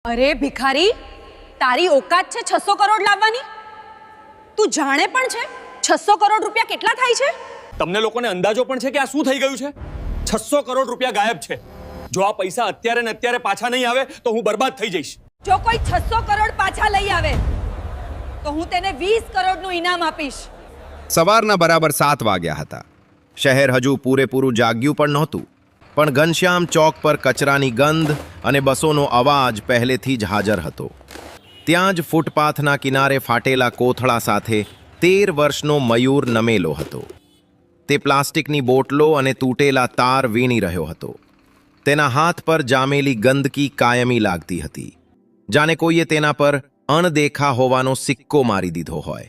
અરે ભિખારી, તારી ઓકાત છે 600 કરોડ લાવવાની? તું જાણે પણ છે 600 કરોડ રૂપિયા કેટલા થાય છે? તમને લોકોને અંદાજો પણ છે કે આ શું થઈ ગયું છે? 600 કરોડ રૂપિયા ગાયબ છે. જો આ પૈસા અત્યારે ને અત્યારે પાછા નહીં આવે તો હું બરબાદ થઈ જઈશ. જો કોઈ 600 કરોડ પાછા લઈ આવે તો હું તેને 20 કરોડનું ઇનામ આપીશ. સવારના બરાબર 7 વાગ્યા હતા. શહેર હજુ પૂરેપૂરું જાગ્યું પણ નહોતું, પણ ઘનશ્યામ ચોક પર કચરાની ગંધ અને બસોનો અવાજ પહેલેથી જ હાજર હતો. ત્યાં જ ફૂટપાથના કિનારે ફાટેલા કોથળા સાથે 13 વર્ષનો મયુર નમેલો હતો. તે પ્લાસ્ટિકની બોટલો અને તૂટેલા તાર વીણી રહ્યો હતો. તેના હાથ પર જામેલી ગંદકી કાયમી લાગતી હતી, જાણે કોઈએ તેના પર અણદેખા હોવાનો સિક્કો મારી દીધો હોય.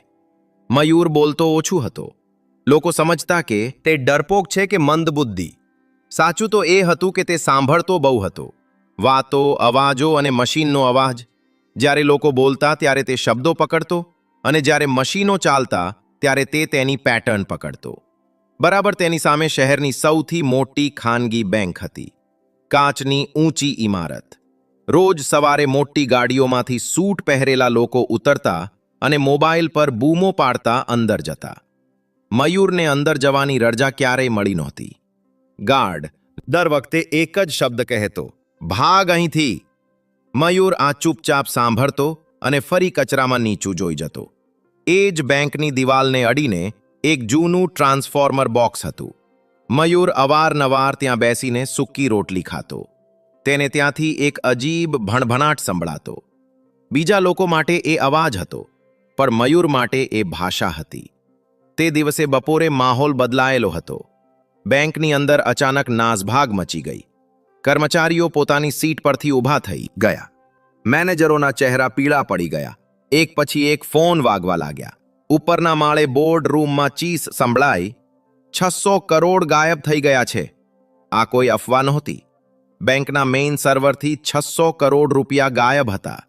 મયુર બોલતો ઓછું હતો. લોકો સમજતા કે તે ડરપોક છે કે મંદબુદ્ધિ. સાચું તો એ હતું કે તે સાંભળતો બહુ હતો. વાતો, અવાજો અને મશીનનો અવાજ. જ્યારે લોકો બોલતા ત્યારે તે શબ્દો પકડતો, અને જ્યારે મશીનો ચાલતા ત્યારે તે તેની પેટર્ન પકડતો. બરાબર તેની સામે શહેરની સૌથી મોટી ખાનગી બેંક હતી. કાચની ઊંચી ઇમારત. રોજ સવારે મોટી ગાડીઓમાંથી સૂટ પહેરેલા લોકો ઉતરતા અને મોબાઈલ પર બૂમો પાડતા અંદર જતા. મયુરને અંદર જવાની રજા ક્યારેય મળી નહોતી. ગાર્ડ દર વખતે એક જ શબ્દ કહેતો, ભાગ અહીંથી. મયુર આ ચૂપચાપ સાંભળતો અને ફરી કચરામાં નીચું જોઈ જતો. એ જ બેંકની દિવાલને અડીને એક જૂનું ટ્રાન્સફોર્મર બોક્સ હતું. મયુર અવારનવાર ત્યાં બેસીને સૂકી રોટલી ખાતો. તેને ત્યાંથી એક અજીબ ભણભણાટ સંભળાતો. બીજા લોકો માટે એ અવાજ હતો, પણ મયુર માટે એ ભાષા હતી. તે દિવસે બપોરે માહોલ બદલાયેલો હતો. બેંકની અંદર અચાનક નાસભાગ મચી ગઈ. કર્મચારીઓ પોતાની સીટ પરથી ઊભા થઈ ગયા. મેનેજરોના ચહેરા પીળા પડી ગયા. એક પછી એક ફોન વાગવા લાગ્યા. ઉપરના માળે બોર્ડ રૂમમાં ચીસ સંભળાઈ, 600 કરોડ ગાયબ થઈ ગયા છે. આ કોઈ અફવા નહોતી. બેંકના મેઇન સર્વરથી 600 કરોડ રૂપિયા ગાયબ હતા.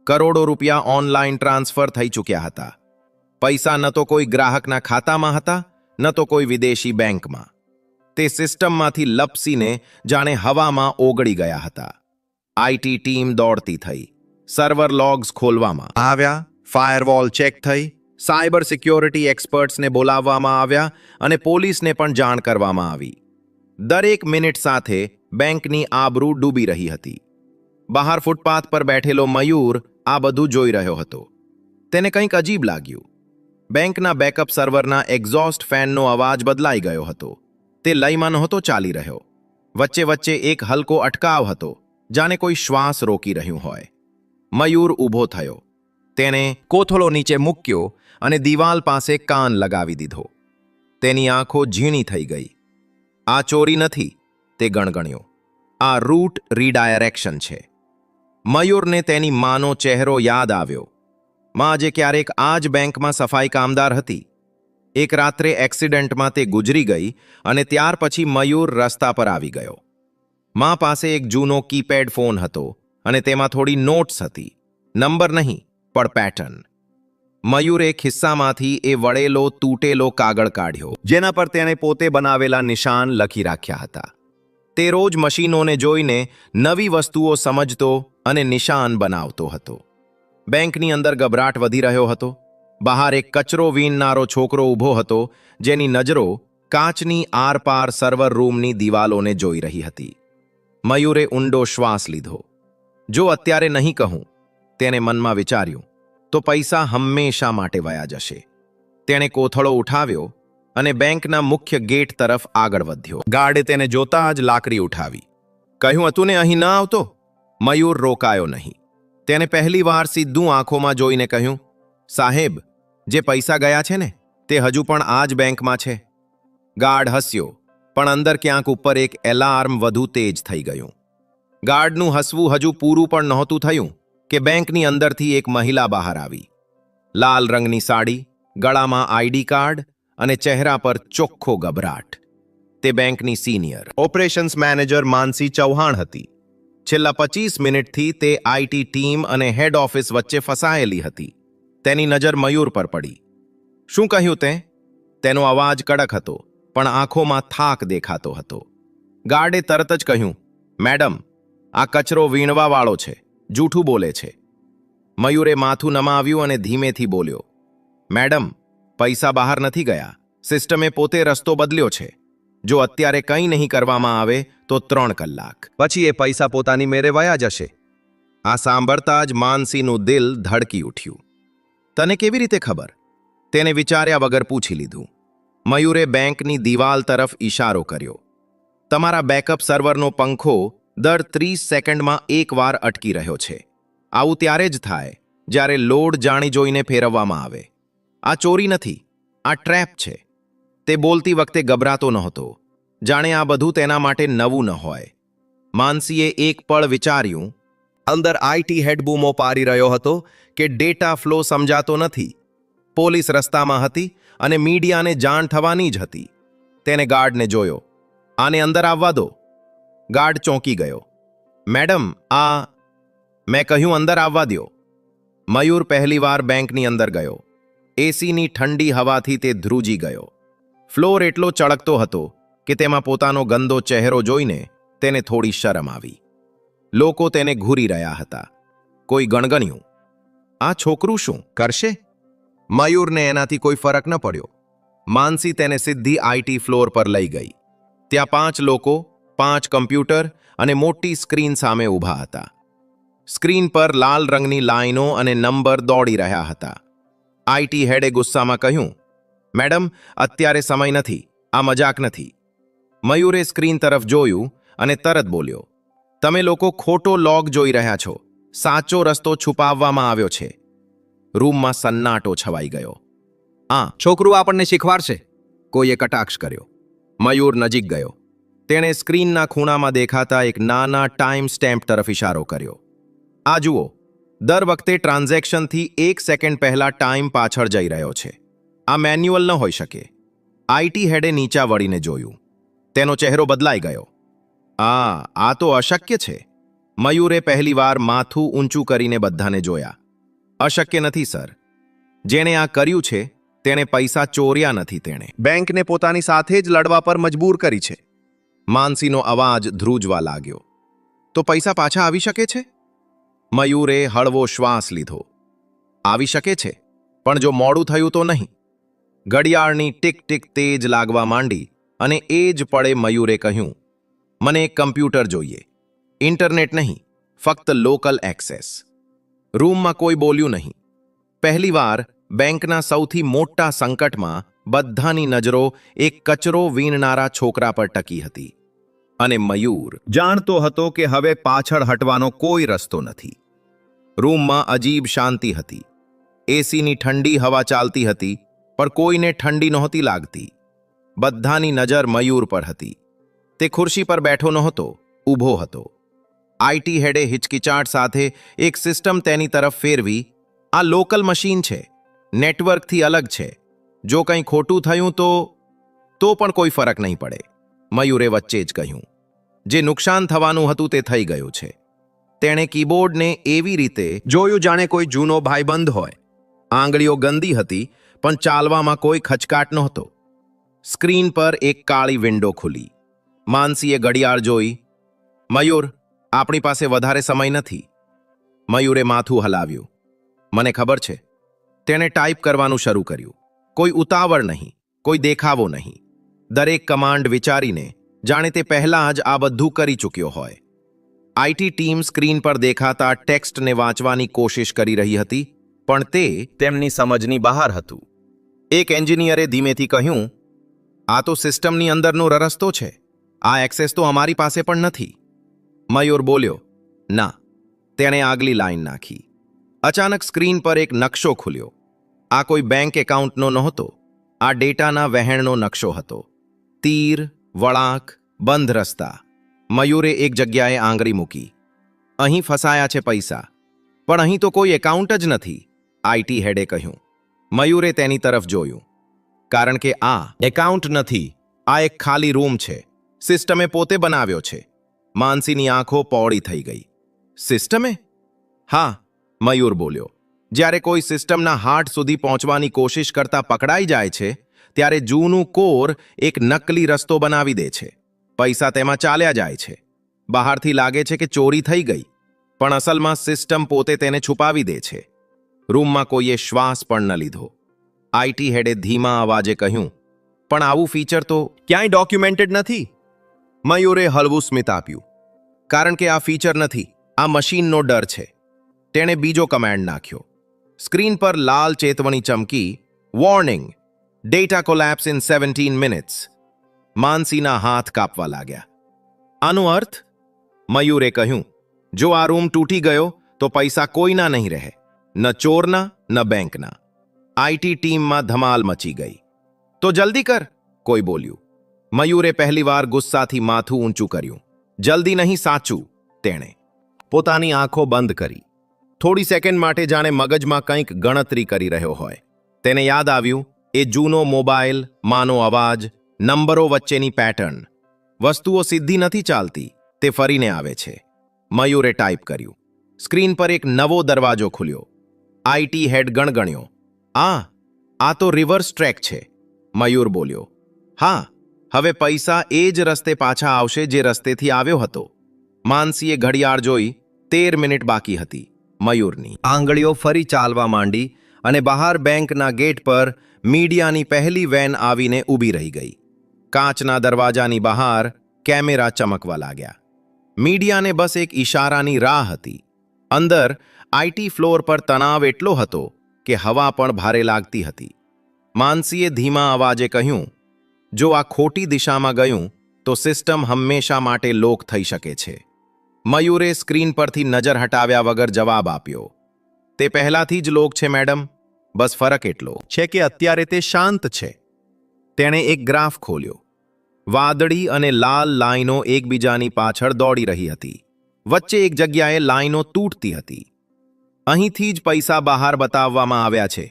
કરોડો રૂપિયા ઓનલાઈન ટ્રાન્સફર થઈ ચૂક્યા હતા. પૈસા ન તો કોઈ ગ્રાહકના ખાતામાં હતા, ન તો કોઈ વિદેશી બેંકમાં. તે સિસ્ટમમાંથી લપસીને જાણે હવામાં ઓગળી ગયા હતા. આઈટી ટીમ દોડતી થઈ. સર્વર લોગ્સ ખોલવામાં આવ્યા, ફાયરવોલ ચેક થઈ, સાયબર સિક્યોરિટી એક્સપર્ટ્સને બોલાવવામાં આવ્યા અને પોલીસને પણ જાણ કરવામાં આવી. દરેક મિનિટ સાથે બેંકની આબરૂ ડૂબી રહી હતી. બહાર ફૂટપાથ પર બેઠેલો મયુર આ બધું જોઈ રહ્યો હતો. તેને કંઈક અજીબ લાગ્યું. બેંકના બેકઅપ સર્વરના એક્ઝોસ્ટ ફેનનો અવાજ બદલાઈ ગયો હતો. તે લયમાં નહોતો ચાલી રહ્યો. વચ્ચે વચ્ચે એક હલકો અટકાવ હતો, જાણે કોઈ શ્વાસ રોકી રહ્યું હોય. મયુર ઊભો થયો. તેને કોથળો નીચે મૂક્યો અને દિવાલ પાસે કાન લગાવી દીધો. તેની આંખો ઝીણી થઈ ગઈ. આ ચોરી નથી, તે ગણગણ્યો. આ રૂટ રીડાયરેક્શન છે. મયુરને તેની માનો ચહેરો યાદ આવ્યો. માં જે ક્યારેક આ જ બેંકમાં સફાઈ કામદાર હતી. એક રાત્રે એક્સિડન્ટમાં તે ગુજરી ગઈ અને ત્યાર પછી મયુર રસ્તા પર આવી ગયો. માં પાસે એક જૂનો કીપેડ ફોન હતો અને તેમાં થોડી નોટ્સ હતી. નંબર નહીં, પણ પેટર્ન. મયુરે ખિસ્સામાંથી એ વળેલો તૂટેલો કાગળ કાઢ્યો, જેના પર તેણે પોતે બનાવેલા નિશાન લખી રાખ્યા હતા. તે રોજ મશીનોને જોઈને નવી વસ્તુઓ સમજતો અને નિશાન બનાવતો હતો. બેંકની અંદર ગભરાટ વધી રહ્યો હતો. બહાર એક કચરો વીણનારો છોકરો ઊભો હતો, જેની નજરો કાચની આરપાર સર્વર રૂમની દિવાલોને જોઈ રહી હતી. મયુરે ઊંડો શ્વાસ લીધો. જો અત્યારે નહીં કહું, તેને મનમાં વિચાર્યું, તો પૈસા હંમેશા માટે વયા જશે. તેણે કોથળો ઉઠાવ્યો અને બેંકના મુખ્ય ગેટ તરફ આગળ વધ્યો. ગાર્ડે તેને જોતા જ લાકડી ઉઠાવી. કહ્યું હતું ને અહીં ન આવતો? મયુર રોકાયો નહીં. તેને પહેલી વાર સીધું આંખોમાં જોઈને કહ્યું, સાહેબ, જે પૈસા ગયા છે ને, તે હજુ પણ આ જ બેંકમાં છે. ગાર્ડ હસ્યો, પણ અંદર ક્યાંક ઉપર એક એલાર્મ વધુ તેજ થઈ ગયું. ગાર્ડનું હસવું હજુ પૂરું પણ નહોતું થયું કે બેંકની અંદરથી એક મહિલા બહાર આવી. લાલ રંગની સાડી, ગળામાં આઈડી કાર્ડ અને ચહેરા પર ચોખ્ખો ગભરાટ. તે બેંકની સિનિયર ઓપરેશન્સ મેનેજર માનસી ચૌહાણ હતી. છેલ્લા 25 મિનિટથી તે આઈટી ટીમ અને હેડ ઓફિસ વચ્ચે ફસાયેલી હતી. તેની નજર મયુર પર પડી. શું કહ્યું તે? તેનો અવાજ કડક હતો, પણ આંખોમાં થાક દેખાતો હતો. ગાર્ડે તરત જ કહ્યું, મેડમ, આ કચરો વીણવાવાળો છે. જૂઠું બોલે છે. મયુરે માથું નમાવ્યું અને ધીમેથી બોલ્યો, મેડમ, પૈસા બહાર નથી ગયા. સિસ્ટમે પોતે રસ્તો બદલ્યો છે. જો અત્યારે કંઈ નહીં કરવામાં આવે તો 3 કલાક પછી એ પૈસા પોતાની મેરે વયા જશે. આ સાંભળતા જ માનસીનું દિલ ધડકી ઉઠ્યું. તને કેવી રીતે ખબર? તેને વિચાર્યા વગર પૂછી લીધું. મયુરે બેંકની દિવાલ તરફ ઈશારો કર્યો. તમારા બેકઅપ સર્વરનો પંખો દર 30 સેકન્ડમાં એકવાર અટકી રહ્યો છે. આવું ત્યારે જ થાય જ્યારે લોડ જાણી જોઈને ફેરવવામાં આવે. આ ચોરી નથી, આ ટ્રેપ છે. તે બોલતી વખતે ગભરાતો નહોતો, જાણે આ બધું તેના માટે નવું ન હોય. માનસીએ એક પળ વિચાર્યું. અંદર આઈટી હેડ બૂમો પારી રહ્યો હતો કે ડેટા ફ્લો સમજાતો નથી. પોલીસ રસ્તામાં હતી અને મીડિયાને જાણ થવાની જ હતી. તેને ગાર્ડને જોયો. આને અંદર આવવા દો. ગાર્ડ ચોંકી ગયો. મેડમ, મેં કહ્યું અંદર આવવા દો. મયુર પહેલીવાર બેંકની અંદર ગયો. એસીની ઠંડી હવાથી તે ધ્રુજી ગયો. ફ્લોર એટલો ચળકતો હતો કે તેમાં પોતાનો ગંદો ચહેરો જોઈને તેને થોડી શરમ આવી. લોકો તેને ઘૂરી રહ્યા હતા. કોઈ ગણગણ્યું, આ છોકરું શું કરશે? મયુરને એનાથી કોઈ ફરક ન પડ્યો. માનસી તેને સીધી આઈટી ફ્લોર પર લઈ ગઈ. ત્યાં 5 લોકો, 5 કમ્પ્યુટર અને મોટી સ્ક્રીન સામે ઊભા હતા. સ્ક્રીન પર લાલ રંગની લાઈનો અને નંબર દોડી રહ્યા હતા. આઈટી હેડે ગુસ્સામાં કહ્યું, મેડમ, અત્યારે સમય નથી, આ મજાક નથી. મયુરે સ્ક્રીન તરફ જોયું અને તરત બોલ્યો, તમે લોકો ખોટો લોગ જોઈ રહ્યા છો. સાચો રસ્તો છુપાવવામાં આવ્યો છે. રૂમમાં સન્નાટો છવાઈ ગયો. છોકરું આપણને શીખવાડશે, કોઈએ કટાક્ષ કર્યો. મયુર નજીક ગયો. તેણે સ્ક્રીનના ખૂણામાં દેખાતા એક નાના ટાઈમ સ્ટેમ્પ તરફ ઇશારો કર્યો. આ જુઓ, દર વખતે ટ્રાન્ઝેક્શનથી 1 સેકન્ડ પહેલા ટાઈમ પાછળ જઈ રહ્યો છે. આ મેન્યુઅલ ન હોઈ શકે. આઈટી હેડે નીચા વળીને જોયું. તેનો ચહેરો બદલાઈ ગયો. આ તો અશક્ય છે. મયુરે પહેલીવાર માથું ઊંચું કરીને બધાને જોયા. અશક્ય નથી સર. જેણે આ કર્યું છે તેણે પૈસા ચોર્યા નથી. તેણે બેંકને પોતાની સાથે જ લડવા પર મજબૂર કરી છે. માનસીનો અવાજ ધ્રુજવા લાગ્યો. તો પૈસા પાછા આવી શકે છે? મયુરે હળવો શ્વાસ લીધો. આવી શકે છે, પણ જો મોડું થયું તો નહીં. ઘડિયાળની ટીક ટીક તેજ લાગવા માંડી અને એ જ પળે મયુરે કહ્યું, મને એક કમ્પ્યુટર જોઈએ. ઇન્ટરનેટ નહીં, ફક્ત લોકલ એક્સેસ. રૂમમાં કોઈ બોલ્યું નહીં. પહેલીવાર બેંકના સૌથી મોટા સંકટમાં બધાની નજરો એક કચરો વીણનારા છોકરા પર ટકી હતી. અને મયુર જાણતો હતો કે હવે પાછળ હટવાનો કોઈ રસ્તો નથી. રૂમમાં અજીબ શાંતિ હતી. એસીની ઠંડી હવા ચાલતી હતી, પણ કોઈને ઠંડી નહોતી લાગતી. બધાની નજર મયુર પર હતી. તે ખુરશી પર બેઠો નહોતો, ઊભો હતો. આઈટી હેડે હિચકિચાટ સાથે એક સિસ્ટમ તેની તરફ ફેરવી. આ લોકલ મશીન છે, નેટવર્કથી અલગ છે. જો કંઈ ખોટું થયું તો પણ કોઈ ફરક નહીં પડે. મયુરે વચ્ચે જ કહ્યું. જે નુકસાન થવાનું હતું તે થઈ ગયું છે. તેણે કીબોર્ડને એવી રીતે જોયું જાણે કોઈ જૂનો ભાઈબંધ હોય. આંગળીઓ ગંદી હતી, પણ ચાલવામાં કોઈ ખચકાટ નહોતો. સ્ક્રીન પર એક કાળી વિન્ડો ખુલી. માનસીએ ઘડિયાળ જોઈ. મયુર, આપણી પાસે વધારે સમય નથી. મયુરે માથું હલાવ્યું. મને ખબર છે. તેણે ટાઈપ કરવાનું શરૂ કર્યું. કોઈ ઉતાવળ નહીં, કોઈ દેખાવો નહીં. દરેક કમાન્ડ વિચારીને, જાણે તે પહેલાં જ આ બધું કરી ચૂક્યો હોય. આઈટી ટીમ સ્ક્રીન પર દેખાતા ટેક્સ્ટને વાંચવાની કોશિશ કરી રહી હતી, પણ તે તેમની સમજની બહાર હતું. એક એન્જિનિયરે ધીમેથી કહ્યું, આ તો સિસ્ટમની અંદરનો રસ્તો છે. આ એક્સેસ તો અમારી પાસે પણ નથી. મયુર બોલ્યો, ના. તેણે આગલી લાઈન નાખી. અચાનક સ્ક્રીન પર એક નકશો ખુલ્યો. આ કોઈ બેંક એકાઉન્ટનો નહોતો. આ ડેટાના વહેણનો નકશો હતો. તીર, વળાંક, બંધ રસ્તા. મયુરે એક જગ્યાએ આંગળી મૂકી. અહીં ફસાયા છે પૈસા, પણ અહીં તો કોઈ એકાઉન્ટ જ નથી. આઈટી હેડે કહ્યું. મયુરે તેની તરફ જોયું. કારણ કે આ એકાઉન્ટ નથી, આ એક ખાલી રૂમ છે. સિસ્ટમે પોતે બનાવ્યો છે. માનસીની આંખો પહોળી થઈ ગઈ. સિસ્ટમે? હા, મયુર બોલ્યો. જ્યારે કોઈ સિસ્ટમના હાર્ટ સુધી પહોંચવાની કોશિશ કરતા પકડાઈ જાય છે, ત્યારે જૂનું કોર એક નકલી રસ્તો બનાવી દે છે. પૈસા તેમાં ચાલ્યા જાય છે. બહારથી લાગે છે કે ચોરી થઈ ગઈ, પણ અસલમાં સિસ્ટમ પોતે તેને છુપાવી દે છે. રૂમમાં કોઈએ શ્વાસ પણ ન લીધો. આઈટી હેડે ધીમા અવાજે કહ્યું, પણ આવું ફીચર તો ક્યાંય ડોક્યુમેન્ટેડ નથી. મયુરે હળવું સ્મિત આપ્યું. કારણ કે આ ફીચર નથી, આ મશીનનો ડર છે. તેણે બીજો કમાન્ડ નાખ્યો. સ્ક્રીન પર લાલ ચેતવણી ચમકી, warning, data collapse in 17 minutes. માનસીના હાથ કાપવા લાગ્યા. આનો અર્થ? મયુરે કહ્યું, જો આ રૂમ તૂટી ગયો તો પૈસા કોઈના નહીં રહે, ન ચોરના ન બેંકના. આઈટી ટીમમાં ધમાલ મચી ગઈ. તો જલ્દી કર, કોઈ બોલ્યું. મયુરે પહેલીવાર ગુસ્સાથી માથું ઊંચું કર્યું. જલ્દી નહીં, સાચું. તેણે પોતાની આંખો બંધ કરી. થોડી સેકન્ડ માટે જાણે મગજમાં કંઈક ગણતરી કરી રહ્યો હોય. તેને યાદ આવ્યું એ જૂનો મોબાઈલ, માનો અવાજ, નંબરો વચ્ચેની પેટર્ન. વસ્તુઓ સીધી નથી ચાલતી, તે ફરીને આવે છે. મયુરે ટાઈપ કર્યું. સ્ક્રીન પર એક નવો દરવાજો ખુલ્યો. આઈટી હેડ ગણગણ્યો. આ તો રિવર્સ ટ્રેક છે. મયુર બોલ્યો. હા, હવે પૈસા એ જ રસ્તે પાછા આવશે જે રસ્તેથી આવ્યો હતો. માનસીએ ઘડિયાળ જોઈ. 13 મિનિટ બાકી હતી. મયુરની આંગળીઓ ફરી ચાલવા માંડી અને બહાર બેંકના ગેટ પર મીડિયાની પહેલી વેન આવીને ઊભી રહી ગઈ. કાચના દરવાજાની બહાર કેમેરા ચમકવા લાગ્યા. મીડિયાને બસ એક ઈશારાની રાહ હતી. અંદર આઈટી ફ્લોર પર તણાવ એટલો હતો કે હવા પણ ભારે લાગતી હતી. માનસીએ ધીમા અવાજે કહ્યું, જો આ ખોટી દિશામાં ગયું તો સિસ્ટમ હંમેશા માટે લોક થઈ શકે છે. મયુરે સ્ક્રીન પરથી નજર હટાવ્યા વગર જવાબ આપ્યો. તે પહેલાથી જ લોક છે મેડમ, બસ ફરક એટલો છે કે અત્યારે તે શાંત છે. તેણે એક ગ્રાફ ખોલ્યો. વાદળી અને લાલ લાઈનો એકબીજાની પાછળ દોડી રહી હતી. વચ્ચે એક જગ્યાએ લાઈનો તૂટતી હતી. અહીંથી જ પૈસા બહાર બતાવવામાં આવ્યા છે,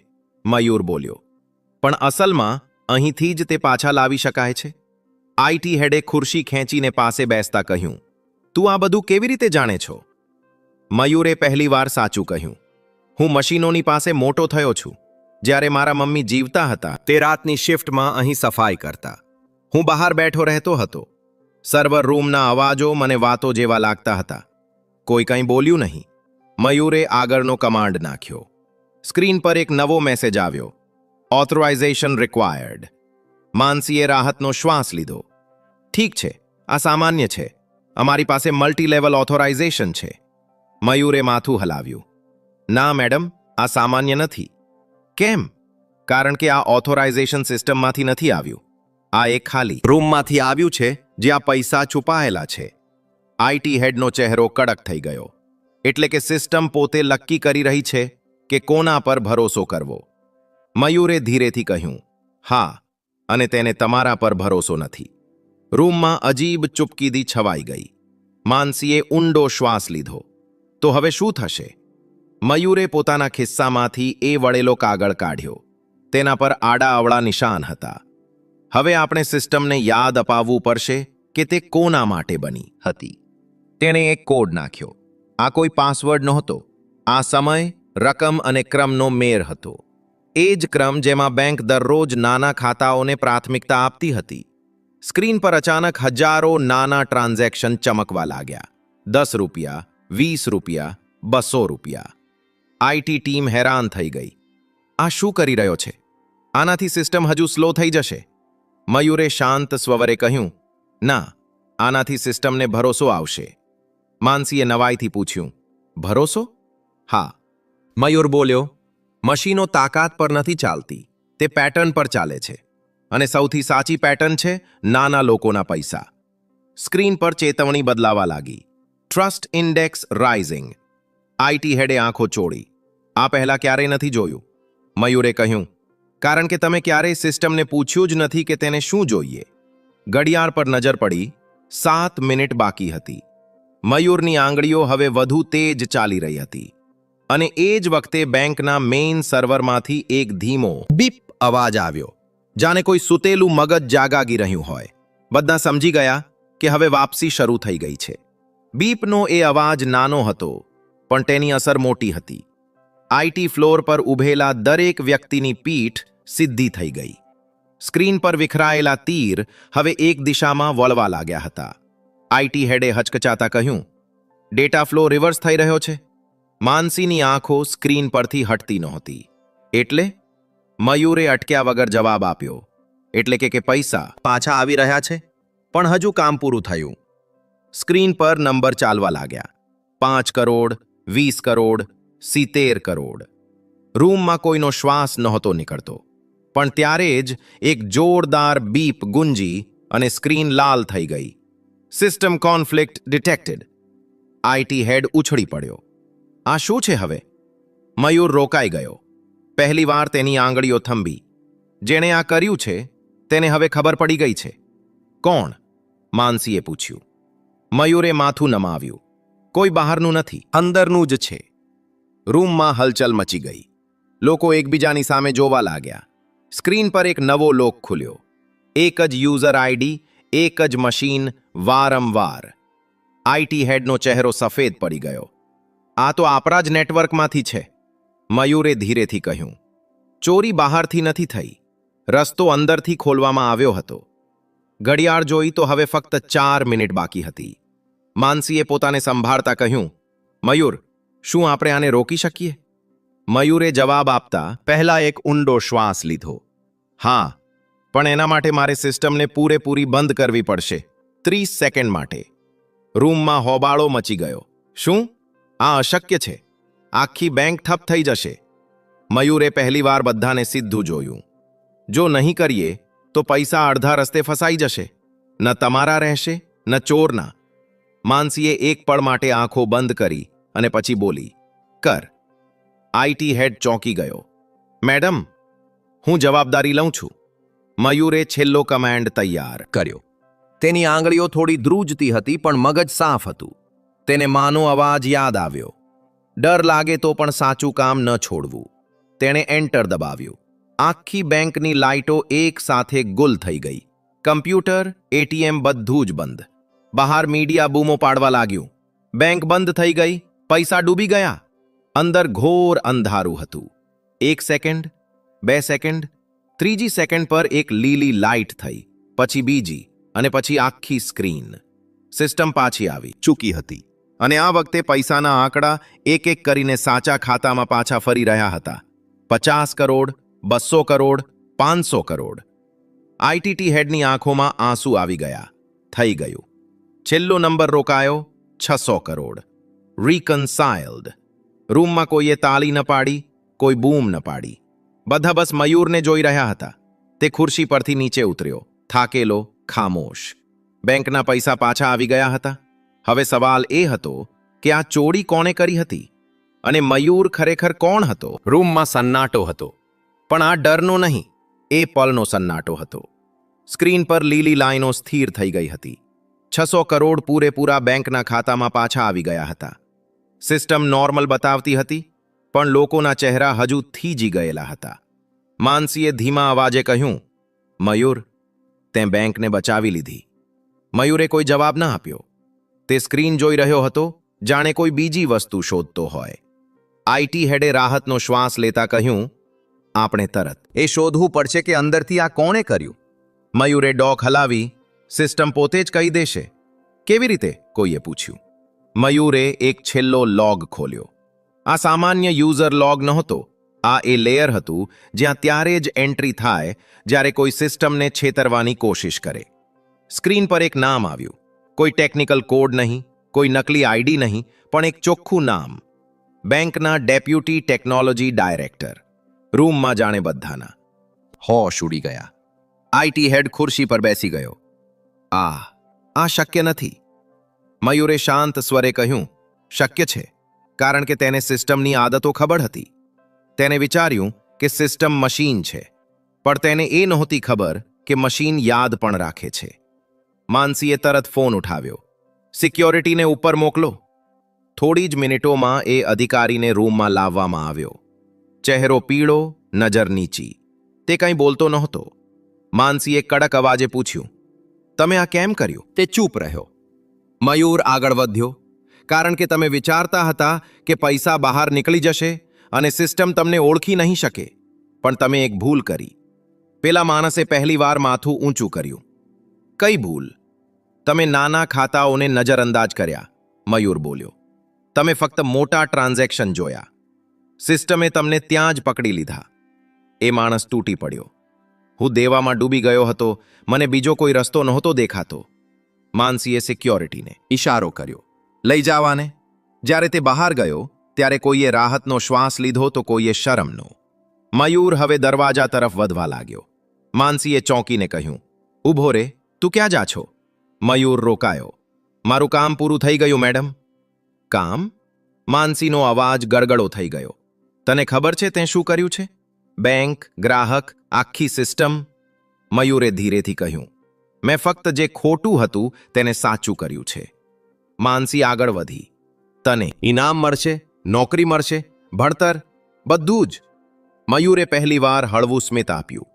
મયુર બોલ્યો. પણ અસલમાં અહીંથી જ તે પાછા લાવી શકાય છે. આઈટી હેડે ખુરશી ખેંચીને પાસે બેસતા કહ્યું, તું આ બધું કેવી રીતે જાણે છો? મયુરે પહેલીવાર સાચું કહ્યું. હું મશીનોની પાસે મોટો થયો છું. જ્યારે મારા મમ્મી જીવતા હતા તે રાતની શિફ્ટમાં અહીં સફાઈ કરતા. હું બહાર બેઠો રહેતો હતો. સર્વર રૂમના અવાજો મને વાતો જેવા લાગતા હતા. કોઈ કંઈ બોલ્યું નહીં. મયુરે આગળનો કમાન્ડ નાખ્યો. સ્ક્રીન પર એક નવો મેસેજ આવ્યો. Authorisation required. માનસીએ રાહતનો શ્વાસ લીધો. ઠીક છે, આ સામાન્ય છે. અમારી પાસે મલ્ટી લેવલ ઓથોરાઇઝેશન છે. મયુરે માથું હલાવ્યું. ના મેડમ, આ સામાન્ય નથી. કેમ? કારણ કે આ ઓથોરાઇઝેશન સિસ્ટમમાંથી નથી આવ્યું. આ એક ખાલી રૂમમાંથી આવ્યું છે જ્યાં પૈસા છુપાયેલા છે. આઈટી હેડનો ચહેરો કડક થઈ ગયો. એટલે કે સિસ્ટમ પોતે નક્કી કરી રહી છે કે કોના પર ભરોસો કરવો. મયુરે ધીરેથી કહ્યું, હા, અને તેને તમારા પર ભરોસો નથી. રૂમમાં અજીબ ચૂપકીદી છવાઈ ગઈ. માનસીએ ઊંડો શ્વાસ લીધો. તો હવે શું થશે? મયુરે પોતાના ખિસ્સામાંથી એ વળેલો કાગળ કાઢ્યો. તેના પર આડા અવળા નિશાન હતા. હવે આપણે સિસ્ટમને યાદ અપાવવું પડશે કે તે કોના માટે બની હતી. તેણે એક કોડ નાખ્યો. આ કોઈ પાસવર્ડ નહોતો. આ સમય, રકમ અને ક્રમનો મેળ હતો. એ જ ક્રમ જેમાં બેંક દરરોજ નાના ખાતાઓને પ્રાથમિકતા આપતી હતી. સ્ક્રીન પર અચાનક હજારો નાના ટ્રાન્ઝેક્શન ચમકવા લાગ્યા. 10 રૂપિયા, 20 રૂપિયા, 200 રૂપિયા. આઈટી ટીમ હેરાન થઈ ગઈ. આ શું કરી રહ્યો છે? આનાથી સિસ્ટમ હજુ સ્લો થઈ જશે. મયુરે શાંત સ્વરે કહ્યું, ના, આનાથી સિસ્ટમને ભરોસો આવશે. માનસીએ નવાઈથી પૂછ્યું, ભરોસો? હા, મયુર બોલ્યો. મશીનો તાકાત પર નથી ચાલતી, તે પેટર્ન પર ચાલે છે. અને સૌથી સાચી પેટર્ન છે નાના લોકોના પૈસા. સ્ક્રીન પર ચેતવણી બદલાવા લાગી. Trust index rising. આઈટી હેડે આંખો ચોળી. આ પહેલા ક્યારેય નથી જોયું. મયુરે કહ્યું, કારણ કે તમે ક્યારેય સિસ્ટમને પૂછ્યું જ નથી કે તેને શું જોઈએ. ઘડિયાળ પર નજર પડી. 7 મિનિટ બાકી હતી. મયુરની આંગળીઓ હવે વધુ તેજ ચાલી રહી હતી. અને એ જ વખતે બેંકના મેઇન સર્વરમાંથી એક ધીમો બીપ અવાજ આવ્યો. જાણે કોઈ સૂતેલું મગજ જાગાગી રહ્યું હોય. બધા સમજી ગયા કે હવે વાપસી શરૂ થઈ ગઈ છે. બીપનો એ અવાજ નાનો હતો, પણ તેની અસર મોટી હતી. આઈટી ફ્લોર પર ઊભેલા દરેક વ્યક્તિની પીઠ સીધી થઈ ગઈ. સ્ક્રીન પર વિખરાયેલા તીર હવે એક દિશામાં વળવા લાગ્યા હતા. આઈટી હેડે હચકચાતા કહ્યું, ડેટા ફ્લો રિવર્સ થઈ રહ્યો છે. માનસીની આંખો સ્ક્રીન પરથી હટતી નહોતી. એટલે મયુરે અટક્યા વગર જવાબ આપ્યો. એટલે કે પૈસા પાછા આવી રહ્યા છે, પણ હજુ કામ પૂરું થયું. સ્ક્રીન પર નંબર ચાલવા લાગ્યા. 5 કરોડ, 20 કરોડ, 70 કરોડ. રૂમમાં કોઈનો શ્વાસ નહોતો નીકળતો. પણ ત્યારે જ એક જોરદાર બીપ ગુંજી અને સ્ક્રીન લાલ થઈ ગઈ. System conflict detected. આઈટી હેડ ઉછળી પડ્યો. આ શું છે હવે? મયુર રોકાઈ ગયો. પહેલીવાર તેની આંગળીઓ થંભી. જેણે આ કર્યું છે તેને હવે ખબર પડી ગઈ છે. કોણ? માનસીએ પૂછ્યું. મયુરે માથું નમાવ્યું. કોઈ બહારનું નથી, અંદરનું જ છે. રૂમમાં હલચલ મચી ગઈ. લોકો એકબીજાની સામે જોવા લાગ્યા. સ્ક્રીન પર એક નવો લોક ખુલ્યો. એક જ યુઝર આઈડી, એક જ મશીન, વારંવાર. આઈટી હેડનો ચહેરો સફેદ પડી ગયો. આ તો આપણા જ નેટવર્કમાંથી છે. મયુરે ધીરેથી કહ્યું. ચોરી બહારથી નથી થઈ, રસ્તો અંદરથી ખોલવામાં આવ્યો હતો. ઘડિયાળ જોઈ તો હવે ફક્ત 4 મિનિટ બાકી હતી. માનસીએ પોતાને સંભાળતા કહ્યું, મયુર, શું આપણે આને રોકી શકીએ? મયુરે જવાબ આપતા પહેલા એક ઊંડો શ્વાસ લીધો. હા, પણ એના માટે મારે સિસ્ટમને પૂરેપૂરી બંધ કરવી પડશે. 30 સેકન્ડ માટે. રૂમમાં હોબાળો મચી ગયો. શું? આ અશક્ય છે. આખી બેંક ઠપ થઈ જશે. મયુરે પહેલીવાર બધાને સીધું જોયું. જો નહીં કરીએ તો પૈસા અડધા રસ્તે ફસાઈ જશે. ન તમારા રહેશે, ન ચોરના. માનસીએ એક પળ માટે આંખો બંધ કરી અને પછી બોલી, કર. આઈટી હેડ ચોંકી ગયો. મેડમ, હું જવાબદારી લઉં છું. મયુરે છેલ્લો કમાન્ડ તૈયાર કર્યો. તેની આંગળીઓ થોડી ધ્રુજતી હતી, પણ મગજ સાફ હતું. તેને માનો અવાજ યાદ આવ્યો. ડર લાગે તો પણ સાચું કામ ન છોડવું. તેણે એન્ટર દબાવ્યું. આખી બેંકની લાઇટો એક સાથે ગુલ થઈ ગઈ. કમ્પ્યુટર, એટીએમ બધું જ બંધ. બહાર મીડિયા બૂમો પાડવા લાગ્યું. બેંક બંધ થઈ ગઈ, પૈસા ડૂબી ગયા. અંદર ઘોર અંધારું હતું. 1 સેકન્ડ, 2 સેકન્ડ, ત્રીજી સેકન્ડ પર એક લીલી લાઇટ થઈ, પછી બીજી, અને પછી આખી સ્ક્રીન. સિસ્ટમ પાછી આવી ચૂકી હતી, અને આ વખતે પૈસાના આંકડા એક એક કરીને સાચા ખાતામાં પાછા ફરી રહ્યા હતા. 50 કરોડ, 200 કરોડ, 500 કરોડ. આઈટીટી હેડની આંખોમાં આંસુ આવી ગયા. થઈ ગયું. છેલ્લો નંબર રોકાયો 600 કરોડ. રિકન્સાઇલ્ડ. રૂમમાં કોઈએ તાળી ન પાડી, કોઈ બૂમ ન પાડી. બધા બસ મયુરને જોઈ રહ્યા હતા. તે ખુરશી પરથી નીચે ઉતર્યો, થાકેલો, ખામોશ. બેંકના પૈસા પાછા આવી ગયા હતા. હવે સવાલ એ હતો કે આ ચોરી કોણે કરી હતી, અને મયુર ખરેખર કોણ હતો? રૂમમાં સન્નાટો હતો, પણ આ ડરનો નહીં, એ પલનો સન્નાટો હતો. સ્ક્રીન પર લીલી લાઈનો સ્થિર થઈ ગઈ હતી. 600 કરોડ પૂરેપૂરા બેંકના ખાતામાં પાછા આવી ગયા હતા. સિસ્ટમ નોર્મલ બતાવતી હતી, પણ લોકોના ચહેરા હજુ થીજી ગયેલા હતા. માનસીએ ધીમા અવાજે કહ્યું, મયુર, તે બેંકને બચાવી લીધી. મયુરે કોઈ જવાબ ન આપ્યો. તે સ્ક્રીન જોઈ રહ્યો હતો, જાણે કોઈ બીજી વસ્તુ શોધતો હોય. આઈટી હેડે રાહતનો શ્વાસ લેતા કહ્યું, આપણે તરત એ શોધવું પડશે કે અંદરથી આ કોણે કર્યું. મયુરે ડોક હલાવી, સિસ્ટમ પોતે જ કહી દેશે. કેવી રીતે? કોઈએ પૂછ્યું. મયુરે એક છેલ્લો લોગ ખોલ્યો. આ સામાન્ય યુઝર લોગ નહોતો. આ એ લેયર હતું જ્યાં ત્યારે જ એન્ટ્રી થાય જ્યારે કોઈ સિસ્ટમને છેતરવાની કોશિશ કરે. સ્ક્રીન પર એક નામ આવ્યું. કોઈ ટેકનિકલ કોડ નહીં, કોઈ નકલી આઈડી નહીં, પણ એક ચોખ્ખું નામ. બેંકના ડેપ્યુટી ટેકનોલોજી ડાયરેક્ટર. રૂમમાં જાણે બધાના હોશ ઉડી ગયા. આઈટી હેડ ખુરશી પર બેસી ગયો. આ શક્ય નથી. મયુરે શાંત સ્વરે કહ્યું, શક્ય છે, કારણ કે તેને સિસ્ટમની આદતો ખબર હતી. તેને વિચાર્યું કે સિસ્ટમ મશીન છે, પણ તેને એ નહોતી ખબર કે મશીન યાદ પણ રાખે છે. માનસીએ તરત ફોન ઉઠાવ્યો. સિક્યોરિટીને ઉપર મોકલો. થોડી જ મિનિટોમાં એ અધિકારીને રૂમમાં લાવવામાં આવ્યો. ચહેરો પીળો, નજર નીચી. તે કંઈ બોલતો નહોતો. માનસીએ કડક અવાજે પૂછ્યું, તમે આ કેમ કર્યું? તે ચૂપ રહ્યો. મયુર આગળ વધ્યો, કારણ કે તમે વિચારતા હતા કે પૈસા બહાર નીકળી જશે અને સિસ્ટમ તમને ઓળખી નહીં શકે. પણ તમે એક ભૂલ કરી. પેલા માણસે પહેલીવાર માથું ઊંચું કર્યું. કઈ ભૂલ? તમે નાના ખાતાઓને નજરઅંદાજ કર્યા. મયુર બોલ્યો. તમે ફક્ત મોટા ટ્રાન્ઝેક્શન જોયા. સિસ્ટમે તમને ત્યાં જ પકડી લીધા. એ માણસ તૂટી પડ્યો. હું દેવામાં ડૂબી ગયો હતો. મને બીજો કોઈ રસ્તો નહોતો દેખાતો. માનસીએ સિક્યોરિટીને ઈશારો કર્યો, લઈ જાવાને. જ્યારે તે બહાર ગયો ત્યારે કોઈએ રાહતનો શ્વાસ લીધો તો કોઈએ શરમનો. મયુર હવે દરવાજા તરફ વધવા લાગ્યો. માનસીએ ચોંકીને કહ્યું, ઊભો રે, તું ક્યાં જા છો? મયુર રોકાયો. મારું કામ પૂરું થઈ ગયું મેડમ. કામ? માનસીનો અવાજ ગળગળો થઈ ગયો. તને ખબર છે તે શું કર્યું છે? બેંક, ગ્રાહક, આખી સિસ્ટમ. મયુરે ધીરેથી કહ્યું, મેં ફક્ત જે ખોટું હતું તેને સાચું કર્યું છે. માનસી આગળ વધી. તને ઇનામ મળશે, નોકરી મળશે, ભણતર, બધું જ. મયુરે પહેલીવાર હળવું સ્મિત આપ્યું.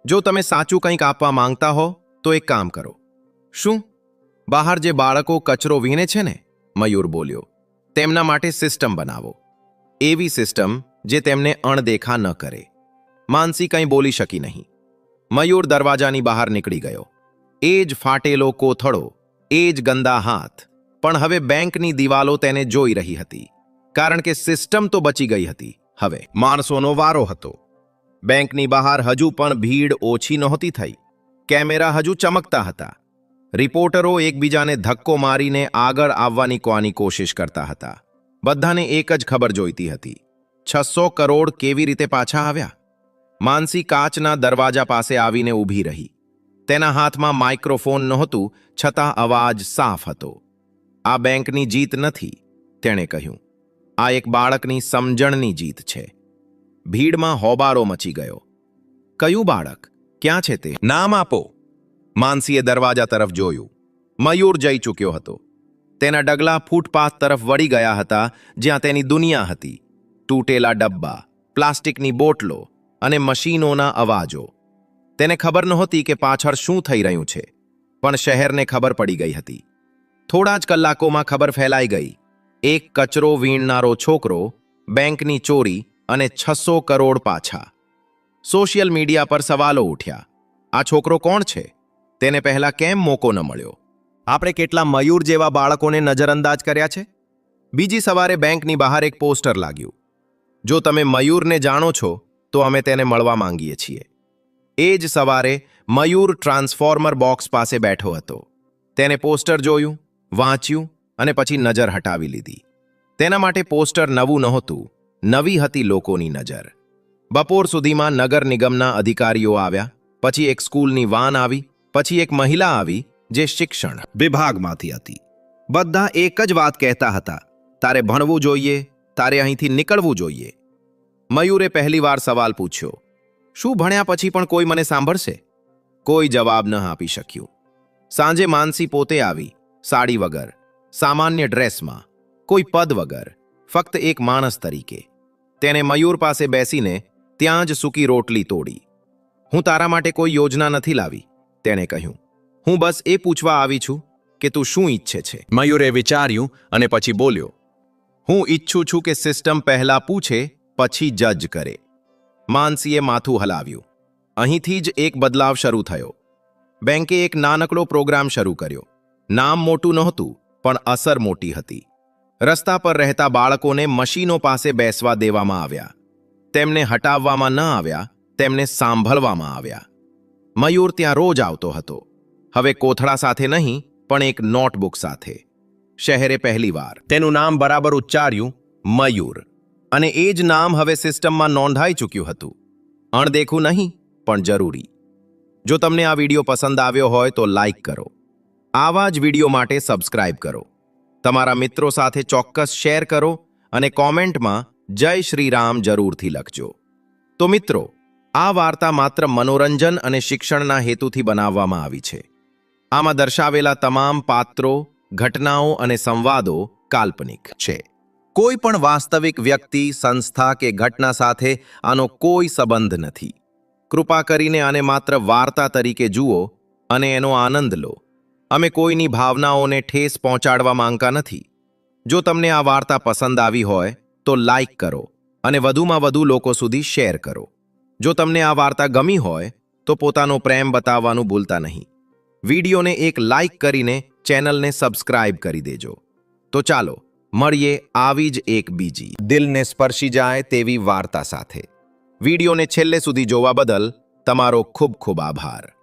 જો તમે સાચું કંઈક આપવા માંગતા હો તો એક કામ કરો. શું? બહાર જે બાળકો કચરો વીણે છે ને, મયુર બોલ્યો, તેમના માટે સિસ્ટમ બનાવો. એવી સિસ્ટમ જે તેમને અણદેખા ન કરે. માનસી કંઈ બોલી શકી નહીં. મયુર દરવાજાની બહાર નીકળી ગયો. એ જ ફાટેલો કોથળો, એ જ ગંદા હાથ. પણ હવે બેંકની દિવાલો તેને જોઈ રહી હતી, કારણ કે સિસ્ટમ તો બચી ગઈ હતી. હવે માણસોનો વારો હતો. બેંકની બહાર હજુ પણ ભીડ ઓછી નહોતી થઈ. કેમેરા હજુ ચમકતા હતા. રિપોર્ટરો એકબીજાને ધક્કો મારીને આગળ આવવાની કોની કોશિશ કરતા હતા. બધાને એક જ ખબર જોઈતી હતી, 600 કરોડ કેવી રીતે પાછા આવ્યા? માનસી કાચના દરવાજા પાસે આવીને ઊભી રહી. તેના હાથમાં માઇક્રોફોન નહોતું, છતાં અવાજ સાફ હતો. આ બેંકની જીત નથી, તેણે કહ્યું. આ એક બાળકની સમજણની જીત છે. ભીડમાં હોબારો મચી ગયો. કયું બાળક? ક્યાં છે તે? નામ આપો. માનસીએ દરવાજા તરફ જોયું. મયુર જઈ ચૂક્યો હતો. તેના ડગલા ફૂટપાથ તરફ વળી ગયા હતા, જ્યાં તેની દુનિયા હતી. તૂટેલા ડબ્બા, પ્લાસ્ટિકની બોટલો અને મશીનોના અવાજો. તેને ખબર નહોતી કે પાછળ શું થઈ રહ્યું છે, પણ શહેરને ખબર પડી ગઈ હતી. થોડા જ કલાકોમાં ખબર ફેલાઈ ગઈ. એક કચરો વીણનારો છોકરો, બેંકની ચોરી અને 600 કરોડ પાછા. સોશિયલ મીડિયા પર સવાલો ઉઠ્યા. આ છોકરો કોણ છે? તેને પહેલા કેમ મોકો ન મળ્યો? આપણે કેટલા મયુર જેવા બાળકોને નજરઅંદાજ કર્યા છે? બીજી સવારે બેંકની બહાર એક પોસ્ટર લાગ્યું. જો તમે મયુરને જાણો છો તો અમે તેને મળવા માંગીએ છીએ. એ જ સવારે મયુર ટ્રાન્સફોર્મર બોક્સ પાસે બેઠો હતો. તેને પોસ્ટર જોયું, વાંચ્યું અને પછી નજર હટાવી લીધી. તેના માટે પોસ્ટર નવું નહોતું, નવી હતી લોકોની નજર. બપોર સુધીમાં નગર નિગમના અધિકારીઓ આવ્યા, પછી એક સ્કૂલની વાન આવી, પછી એક મહિલા આવી જે શિક્ષણ વિભાગમાંથી હતી. બધા એક જ વાત કહેતા હતા, તારે ભણવું જોઈએ, તારે અહીંથી નીકળવું જોઈએ. મયુરે પહેલીવાર સવાલ પૂછ્યો, શું ભણ્યા પછી પણ કોઈ મને સાંભળશે? કોઈ જવાબ ન આપી શક્યું. સાંજે માનસી પોતે આવી, સાડી વગર, સામાન્ય ડ્રેસમાં, કોઈ પદ વગર, ફક્ત એક માણસ તરીકે. તેને મયુર પાસે બેસીને ત્યાં જ સૂકી રોટલી તોડી. હું તારા માટે કોઈ યોજના નથી લાવી, તેણે કહ્યું. હું બસ એ પૂછવા આવી છું કે તું શું ઈચ્છે છે? મયુરે વિચાર્યું અને પછી બોલ્યો, હું ઈચ્છું છું કે સિસ્ટમ પહેલા પૂછે પછી જજ કરે. માનસીએ માથું હલાવ્યું. અહીંથી જ એક બદલાવ શરૂ થયો. બેંકે એક નાનકડો પ્રોગ્રામ શરૂ કર્યો. નામ મોટું નહોતું, પણ અસર મોટી હતી. રસ્તા પર રહેતા બાળકોને મશીનો પાસે બેસવા દેવામાં આવ્યા. તેમને હટાવવામાં ન આવ્યા, તેમને સાંભળવામાં આવ્યા. મયુર ત્યાં રોજ આવતો હતો. હવે કોથળા સાથે નહીં, પણ એક નોટબુક સાથે. શહેરે પહેલીવાર તેનું નામ બરાબર ઉચ્ચાર્યું, મયુર. અને એ જ નામ હવે સિસ્ટમમાં નોંધાઈ ચૂક્યું હતું. અણદેખું નહીં, પણ જરૂરી. જો તમને આ વિડીયો પસંદ આવ્યો હોય તો લાઈક કરો. આવા જ વિડીયો માટે સબસ્ક્રાઇબ કરો. તમારા મિત્રો સાથે ચોક્કસ શેર કરો અને કોમેન્ટમાં જય શ્રી રામ જરૂરથી લખજો. તો મિત્રો, આ વાર્તા માત્ર મનોરંજન અને શિક્ષણના હેતુથી બનાવવામાં આવી છે. આમાં દર્શાવેલા તમામ પાત્રો, ઘટનાઓ અને સંવાદો કાલ્પનિક છે. કોઈ પણ વાસ્તવિક વ્યક્તિ, સંસ્થા કે ઘટના સાથે આનો કોઈ સંબંધ નથી. કૃપા કરીને આને માત્ર વાર્તા તરીકે જુઓ અને એનો આનંદ લો. અમે કોઈની ભાવનાઓને ઠેસ પહોંચાડવા માંગતા નથી. જો તમને આ વાર્તા પસંદ આવી હોય તો લાઈક કરો અને વધુમાં વધુ લોકો સુધી શેર કરો. જો તમને આ વાર્તા ગમી હોય તો પોતાનો પ્રેમ બતાવવાનું ભૂલતા નહીં. વિડીયોને એક લાઈક કરીને ચેનલને સબસ્ક્રાઇબ કરી દેજો. તો ચાલો મળીએ આવી જ એક બીજી દિલને સ્પર્શી જાય તેવી વાર્તા સાથે. વિડીયોને છેલ્લે સુધી જોવા બદલ તમારો ખૂબ ખૂબ આભાર.